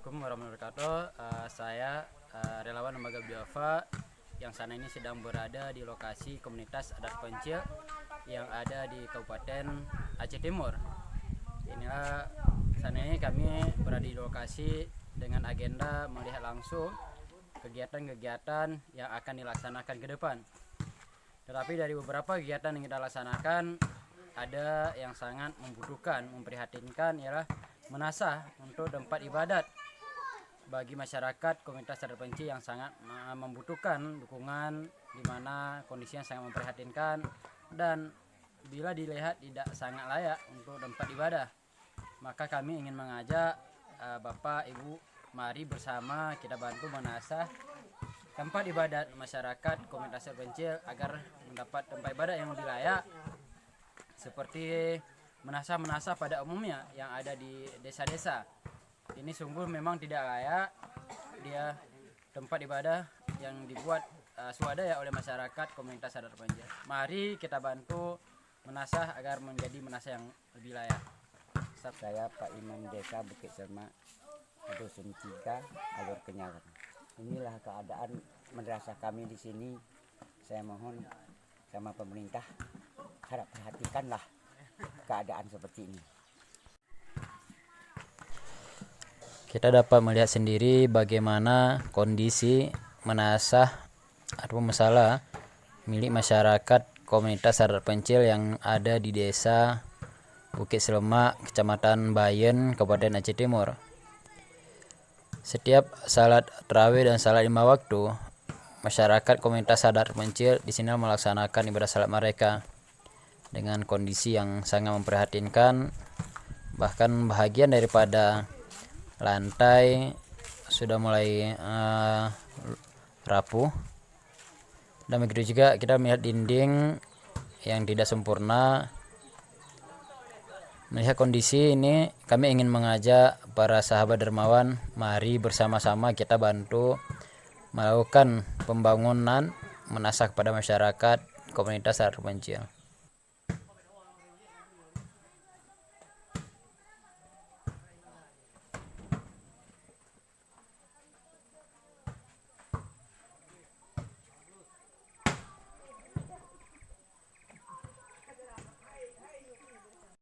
Assalamualaikum warahmatullahi wabarakatuh. Saya relawan Lembaga Bidova yang sana ini sedang berada di lokasi komunitas adat Pencil yang ada di Kabupaten Aceh Timur. Inilah sana ini kami berada di lokasi dengan agenda melihat langsung kegiatan-kegiatan yang akan dilaksanakan ke depan. Tetapi dari beberapa kegiatan yang kita laksanakan, ada yang sangat memprihatinkan ialah menasah untuk tempat ibadat bagi masyarakat komunitas adat Penci yang sangat membutuhkan dukungan, di mana kondisinya sangat memprihatinkan dan bila dilihat tidak sangat layak untuk tempat ibadah. Maka kami ingin mengajak Bapak Ibu, mari bersama kita bantu menasah tempat ibadat masyarakat komunitas adat Penci agar mendapat tempat ibadat yang lebih layak, seperti menasah pada umumnya yang ada di desa-desa. Ini sungguh memang tidak layak, dia tempat ibadah yang dibuat swadaya oleh masyarakat komunitas adat Penci. Mari kita bantu menasah agar menjadi menasah yang lebih layak. Saya Pak Imam Desa Bukit Selma, Dusun 3, Alur Kenyawan. Inilah keadaan madrasah kami di sini. Saya mohon sama pemerintah, harap perhatikanlah keadaan seperti ini. Kita dapat melihat sendiri bagaimana kondisi menasah atau masalah milik masyarakat komunitas adat Pencil yang ada di desa Bukit Selemak, Kecamatan Bayen, Kabupaten Aceh Timur. Setiap salat tarawih dan salat 5 waktu, masyarakat komunitas adat Pencil di sini melaksanakan ibadah salat mereka dengan kondisi yang sangat memprihatinkan. Bahkan bahagian daripada lantai sudah mulai rapuh, dan begitu juga kita melihat dinding yang tidak sempurna. Melihat kondisi ini, kami ingin mengajak para sahabat dermawan, mari bersama-sama kita bantu melakukan pembangunan menasah kepada masyarakat komunitas adat Pencil.